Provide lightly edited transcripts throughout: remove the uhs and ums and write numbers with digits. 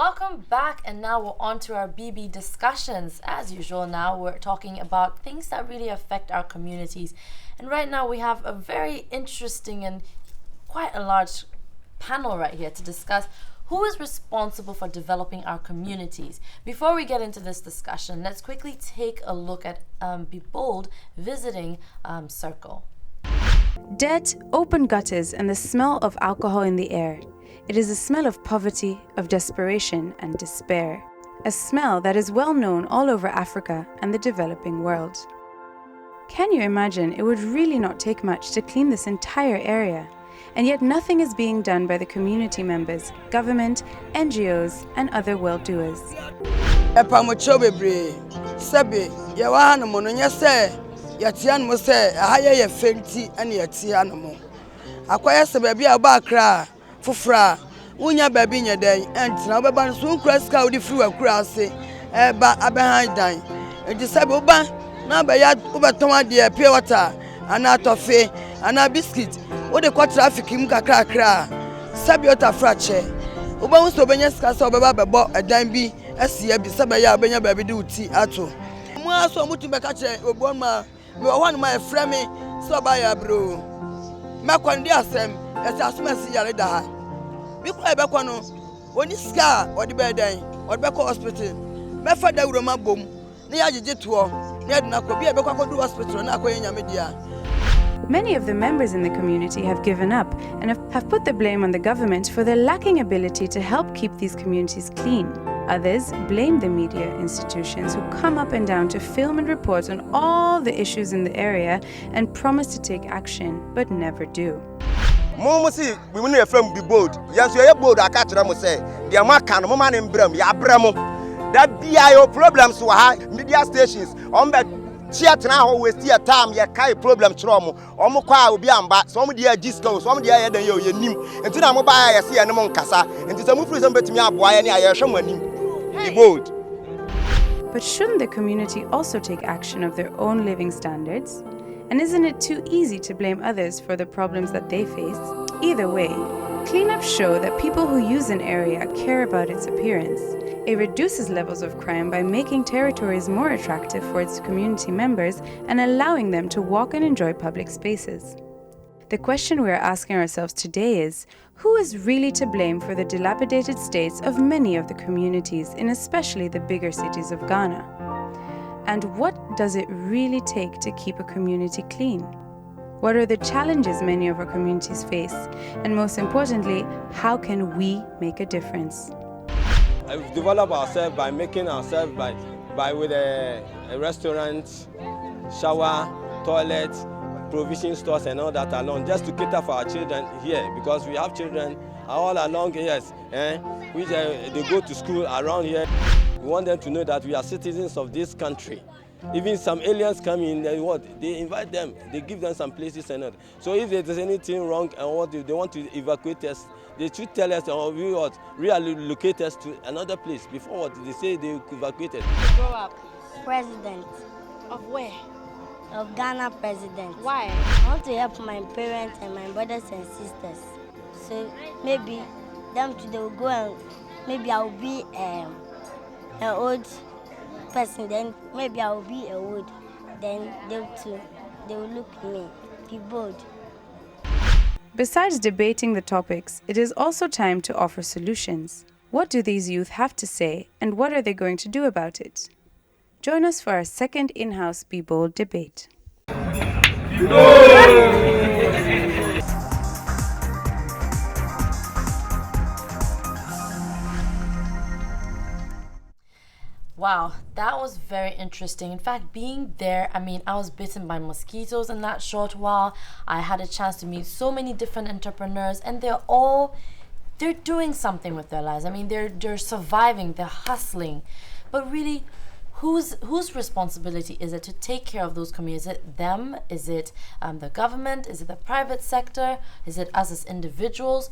Welcome back, and now we're on to our BB discussions. As usual, now we're talking about things that really affect our communities. And right now we have a very interesting and quite a large panel right here to discuss who is responsible for developing our communities. Before we get into this discussion, let's quickly take a look at Be Bold visiting Circle. Debt, open gutters, and the smell of alcohol in the air. It is a smell of poverty, of desperation, and despair. A smell that is well known all over Africa and the developing world. Can you imagine it would really not take much to clean this entire area? And yet nothing is being done by the community members, government, NGOs, and other well-doers. Fufra, unya baby nya den, entina obeba nso nkura sika odi firi wakura ase, eba abehan dan. Enti sabe oba na ba ya obeton ade pure water, ana tofe, ana biscuit, o de kwa traffic mu kakra kra. Sabe ota frache. Oba nso obenya sika se obeba bebo edan bi asie bi sabe ya obenya baby de uti ato. Mu aso mutu be ka che obo ma, me wo hanu ma e frɛ me so ba ya bro. Makwandi asem, esa asumasi yare da ha. Biko ebekwa no oni ska odi bedan odi beko hospital me fada uroma bom na ya jeje to na na ko bi ebekwa ko do hospital na akoye nyame dia. Many of the members in the community have given up and have put the blame on the government for their lacking ability to help keep these communities clean. Others blame the media institutions who come up and down to film and report on all the issues in the area and promise to take action but never do. Momo si we mun e from Be Bold. Yes, you are bold aka kire mo say. The amaka no mo man mbram ya bramo. That be your problems wa ha media stations. On be chia tena ho waste your time ya kai problem kire mo. Omo kwa obi amba. So omo dia disco, so omo dia ya dan ye nim. Enti na mo ba ya se ya ne mo nkasa. Enti se mo free so betimi aboa ya ne ya hwe mo anim. Be bold. But shouldn't the community also take action of their own living standards? And isn't it too easy to blame others for the problems that they face? Either way, cleanups show that people who use an area care about its appearance. It reduces levels of crime by making territories more attractive for its community members and allowing them to walk and enjoy public spaces. The question we are asking ourselves today is, who is really to blame for the dilapidated states of many of the communities in especially the bigger cities of Ghana? And what does it really take to keep a community clean? What are the challenges many of our communities face? And most importantly, how can we make a difference? We've developed ourselves by making ourselves by with a restaurant, shower, toilet, provision stores and all that along, just to cater for our children here, because we have children all along here, which they go to school around here. We want them to know that we are citizens of this country. Even some aliens come in, they invite them, they give them some places and all. So if there's anything wrong and they want to evacuate us, they should tell us or we reallocate us to another place before they say they evacuated. Grow up. President. Of where? Of Ghana president. Why? I want to help my parents and my brothers and sisters. So maybe them too, they will go and maybe I will be an old person, then maybe I will be a wood. Then they too, they will look at me, Be bold. Besides debating the topics, it is also time to offer solutions. What do these youth have to say, and what are they going to do about it? Join us for our second in-house Be Bold debate. Wow, that was very interesting. In fact, being there, I was bitten by mosquitoes in that short while. I had a chance to meet so many different entrepreneurs, and they're doing something with their lives. They're surviving, they're hustling. But really, whose responsibility is it to take care of those communities? Is it them? Is it the government? Is it the private sector? Is it us as individuals?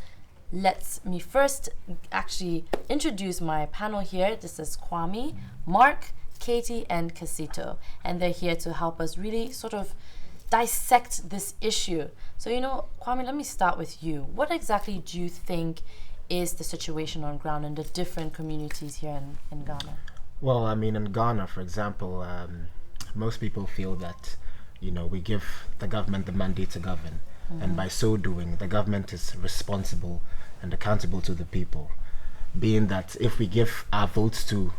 Let me first actually introduce my panel here. This is Kwame, Mark, Katie, and Casito. And they're here to help us really sort of dissect this issue. So, Kwame, let me start with you. What exactly do you think is the situation on ground in the different communities here in Ghana? Well, I mean, in Ghana, for example, most people feel that, we give the government the mandate to govern, and by so doing, the government is responsible and accountable to the people. Being that if we give our votes to,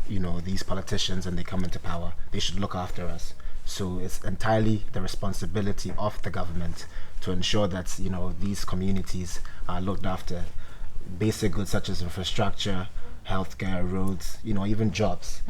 these politicians and they come into power, they should look after us. So it's entirely the responsibility of the government to ensure that, these communities are looked after. Basic goods such as infrastructure, healthcare, roads, even jobs.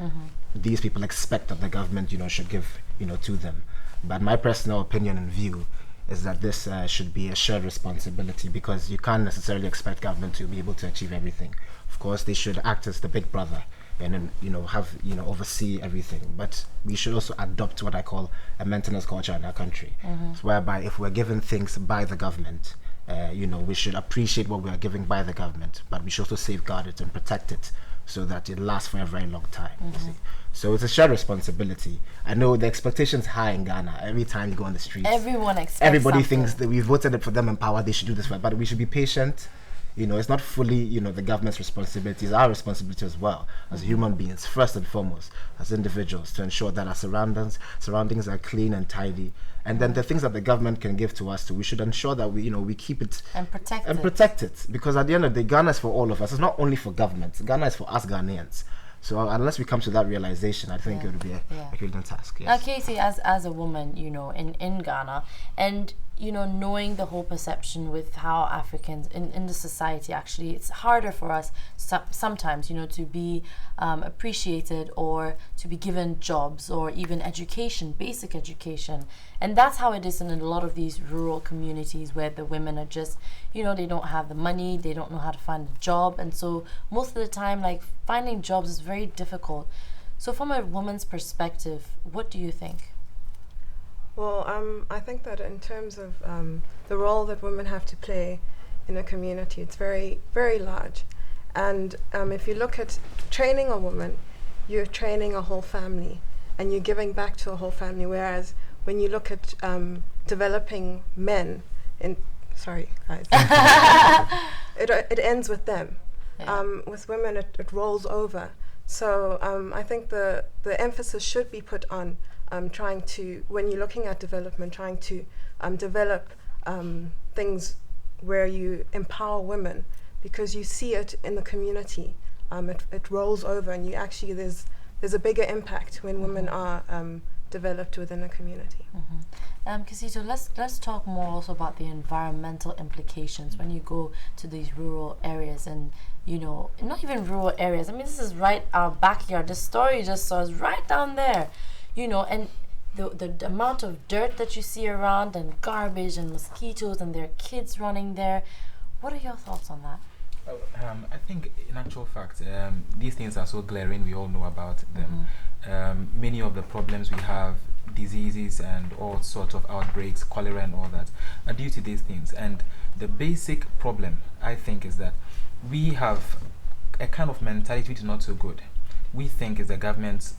These people expect that the government, should give, to them. But my personal opinion and view is that this should be a shared responsibility, because you can't necessarily expect government to be able to achieve everything. Of course, they should act as the big brother and then, have, oversee everything. But we should also adopt what I call a maintenance culture in our country, whereby if we're given things by the government, we should appreciate what we are giving by the government, but we should also safeguard it and protect it so that it lasts for a very long time. You see? So it's a shared responsibility. I know the expectation's high in Ghana. Every time you go on the streets, everybody thinks that we voted for them in power, they should do this, but we should be patient. It's not fully, the government's responsibility. It's our responsibility as well, as human beings, first and foremost, as individuals, to ensure that our surroundings are clean and tidy. And then the things that the government can give to us, we should ensure that we keep it and protect it. Because at the end of the day, Ghana is for all of us. It's not only for government. Ghana is for us Ghanaians. So unless we come to that realization, I think it would be a Herculean task. Yes. Now, Casey, as a woman, in Ghana, and knowing the whole perception with how Africans in the society, actually, it's harder for us sometimes, to be appreciated or to be given jobs or even education, basic education. And that's how it is in a lot of these rural communities where the women are just, they don't have the money, they don't know how to find a job. And so most of the time, like, finding jobs is very difficult. So from a woman's perspective, what do you think? Well, I think that in terms of the role that women have to play in a community, it's very, very large. And if you look at training a woman, you're training a whole family and you're giving back to a whole family. Whereas when you look at developing men, sorry guys, it ends with them. Yeah. With women, it rolls over. So I think the emphasis should be put on trying to, when you're looking at development, trying to develop things where you empower women, because you see it in the community. It rolls over, and you actually there's a bigger impact when women are developed within a community. Casito, let's talk more also about the environmental implications when you go to these rural areas, and not even rural areas. I mean, this is right our backyard. The story you just saw is right down there. And the amount of dirt that you see around, and garbage and mosquitoes, and there are kids running there. What are your thoughts on that? I think, in actual fact, these things are so glaring, we all know about them. Many of the problems we have, diseases and all sorts of outbreaks, cholera and all that, are due to these things. And the basic problem, I think, is that we have a kind of mentality which is not so good. We think it's the government's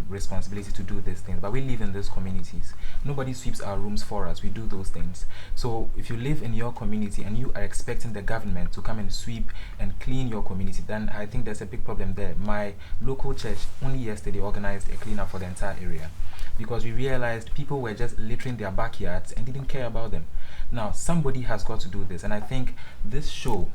responsibility to do these things, but we live in these communities. Nobody sweeps our rooms for us. We do those things. So if you live in your community and you are expecting the government to come and sweep and clean your community, then I think there's a big problem there. My local church only yesterday organized a cleanup for the entire area, because we realized people were just littering their backyards and didn't care about them. Now, somebody has got to do this, and I think this show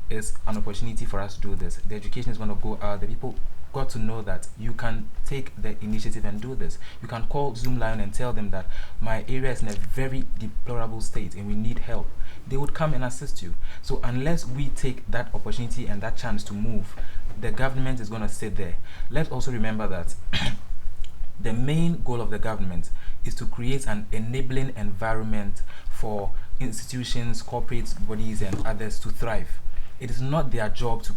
is an opportunity for us to do this. The education is going to go out. The people got to know that you can take the initiative and do this. You can call Zoomlion and tell them that my area is in a very deplorable state and we need help. They would come and assist you. So unless we take that opportunity and that chance to move, the government is going to sit there. Let's also remember that the main goal of the government is to create an enabling environment for institutions, corporate bodies and others to thrive. It is not their job to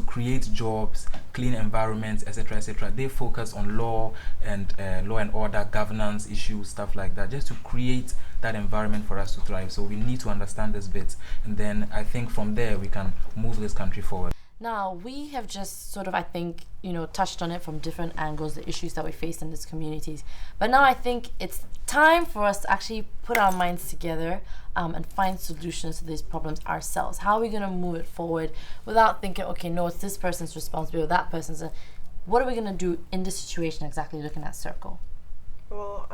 create jobs, clean environments, etc., etc. They focus on law and order, governance issues, stuff like that, just to create that environment for us to thrive. So we need to understand this bit, and then I think from there we can move this country forward. Now, we have just sort of, I think, touched on it from different angles, the issues that we face in these communities. But now I think it's time for us to actually put our minds together and find solutions to these problems ourselves. How are we going to move it forward without thinking, okay, no, it's this person's responsibility or that person's. What are we going to do in this situation exactly, looking at Circle? Well,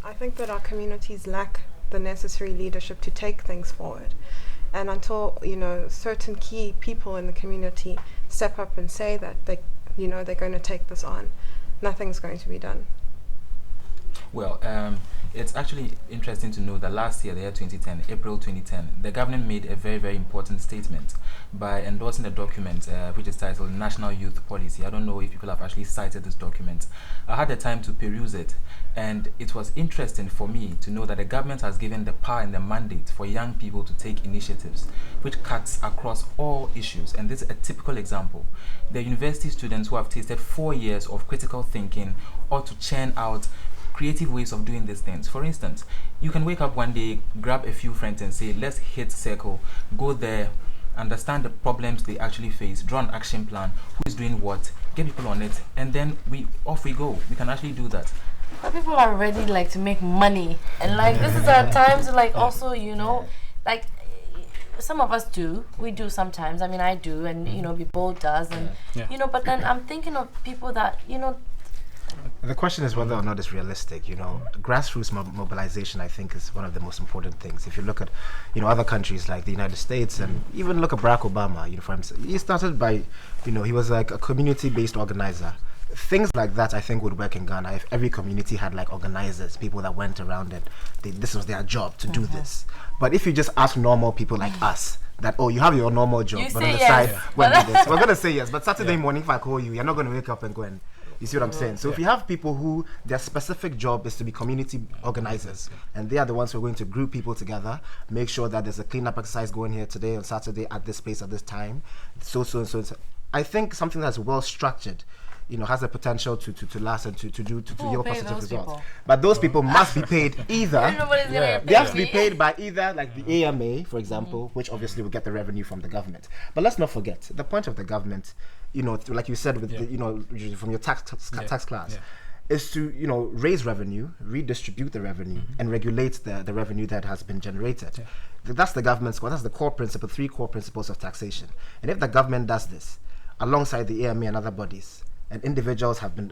I think that our communities lack the necessary leadership to take things forward. And until, certain key people in the community step up and say that they're going to take this on, nothing's going to be done. Well, it's actually interesting to know that last year, the year 2010, April 2010, the government made a very, very important statement by endorsing a document which is titled National Youth Policy. I don't know if people have actually cited this document. I had the time to peruse it, and it was interesting for me to know that the government has given the power and the mandate for young people to take initiatives which cuts across all issues. And this is a typical example. The university students who have tasted 4 years of critical thinking ought to churn out creative ways of doing these things. For instance, you can wake up one day, grab a few friends and say, let's hit Circle, go there, understand the problems they actually face, draw an action plan, who is doing what, get people on it, and then off we go. We can actually do that. But people are ready to make money, and this is our time to also some of us do. We do sometimes. I mean, I do, and Bibo does, and But then I'm thinking of people that The question is whether or not it's realistic. Grassroots mobilization, I think, is one of the most important things. If you look at, other countries like the United States, and even look at Barack Obama, for himself, he started by, he was like a community-based organizer. Things like that, I think, would work in Ghana if every community had organizers, people that went around and this was their job to do this. But if you just ask normal people like us, that you have your normal job, but on the side, we're going to say yes. But Saturday morning, if I call you, you're not going to wake up and go and. You see what I'm saying? So if you have people who their specific job is to be community organizers, and they are the ones who are going to group people together, make sure that there's a cleanup exercise going here today on Saturday at this place at this time, so. I think something that's well structured, has the potential to last and to yield positive results. People? But those people must be paid either. They have to be paid by either the AMA, for example, which obviously will get the revenue from the government. But let's not forget the point of the government. Like you said, with from your tax class, is to raise revenue, redistribute the revenue, and regulate the revenue that has been generated. That's the government's goal. That's the core principle, 3 core principles of taxation. And if the government does this alongside the AMA and other bodies, and individuals have been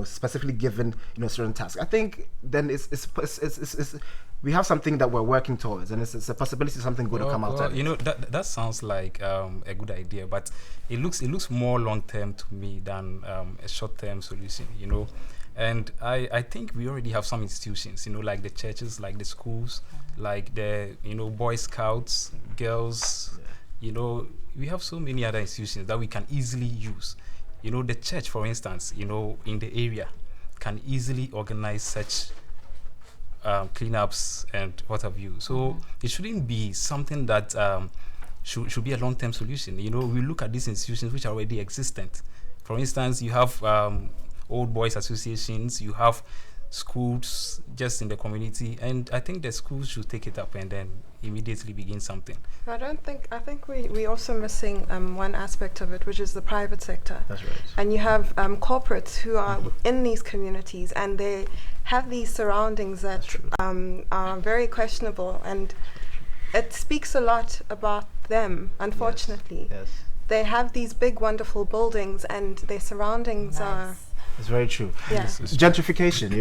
specifically given certain tasks, I think then it's we have something that we're working towards, and it's a possibility something good will come out of it. That sounds like a good idea, but it looks more long term to me than a short term solution. And I think we already have some institutions, like the churches, like the schools, like the Boy Scouts, girls. We have so many other institutions that we can easily use. The church, for instance, in the area, can easily organize such cleanups and what have you. So it shouldn't be something that should be a long-term solution. We look at these institutions which are already existent. For instance, you have old boys associations, you have schools just in the community, and I think the schools should take it up and then immediately begin something. I think we're also missing one aspect of it, which is the private sector. That's right. And you have corporates who are in these communities, and they have these surroundings that are very questionable, and it speaks a lot about them, unfortunately. Yes. They have these big, wonderful buildings, and their surroundings are... It's very true. Yeah. Gentrification,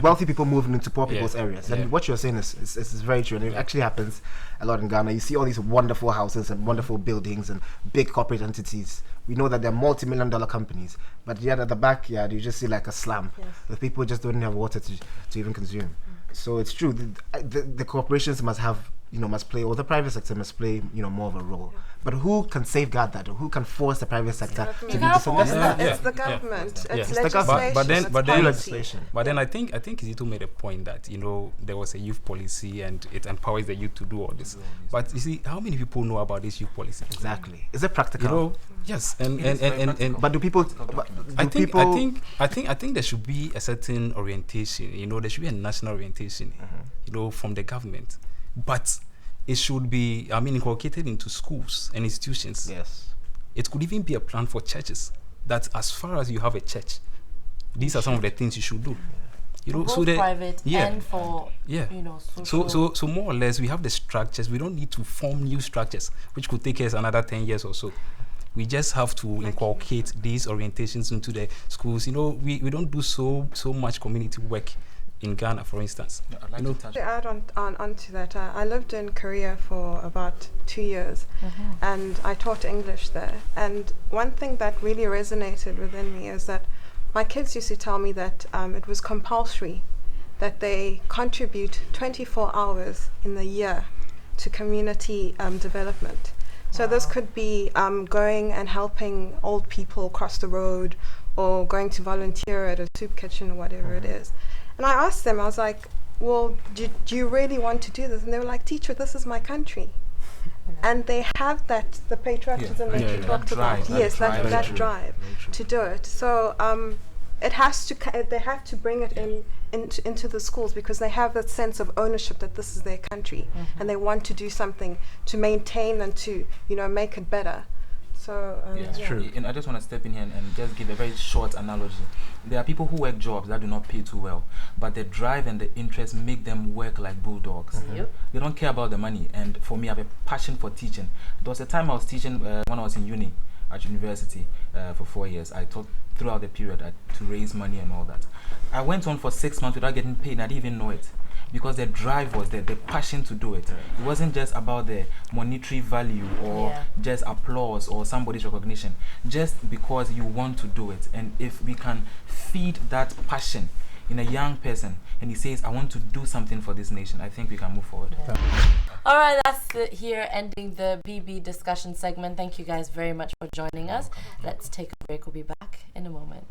wealthy people moving into poor people's areas. And what you're saying is very true. And it actually happens a lot in Ghana. You see all these wonderful houses and wonderful buildings and big corporate entities. We know that they're multi-million-dollar companies. But yet at the backyard, you just see a slum. Yes. The people just don't have water to even consume. So it's true. The corporations must have, must play, or the private sector must play, more of a role. But who can safeguard that? Or who can force the private sector to do this? It's the government. It's legislation. But then I think Kizito made a point that there was a youth policy and it empowers the youth to do all this. But you see, how many people know about this youth policy? Exactly. Is it practical? Yes. And but do people? I think there should be a certain orientation. There should be a national orientation. From the government. But it should be, inculcated into schools and institutions. Yes. It could even be a plan for churches, that as far as you have a church, these are some of the things you should do. You know, both so private and for social. So more or less, we have the structures. We don't need to form new structures, which could take us another 10 years or so. We just have to inculcate these orientations into the schools. You know, we don't do so much community work in Ghana, for instance. Yeah, I'd like To add onto that, I lived in Korea for about 2 years, and I taught English there. And one thing that really resonated within me is that my kids used to tell me that it was compulsory that they contribute 24 hours in the year to community development. So this could be going and helping old people cross the road, or going to volunteer at a soup kitchen or whatever it is. And I asked them, I was like, well, do you really want to do this? And they were like, teacher, this is my country. And they have the patriotism that you talked about. Yes, that drive to do it. So it has to. They have to bring it into the schools, because they have that sense of ownership that this is their country, and they want to do something to maintain and to make it better. So it's true. And I just want to step in here and just give a very short analogy. There are people who work jobs that do not pay too well, but the drive and the interest make them work like bulldogs. They don't care about the money. And for me, I have a passion for teaching. There was a time I was teaching when I was in uni at university for 4 years. I taught throughout the period to raise money and all that. I went on for 6 months without getting paid, and I didn't even know it, because the drive was there, the passion to do it. It wasn't just about the monetary value or just applause or somebody's recognition, just because you want to do it. And if we can feed that passion in a young person, and he says, I want to do something for this nation, I think we can move forward. All right, that's it here, ending the BB discussion segment. Thank you guys very much for joining us. Let's take a break. We'll be back in a moment.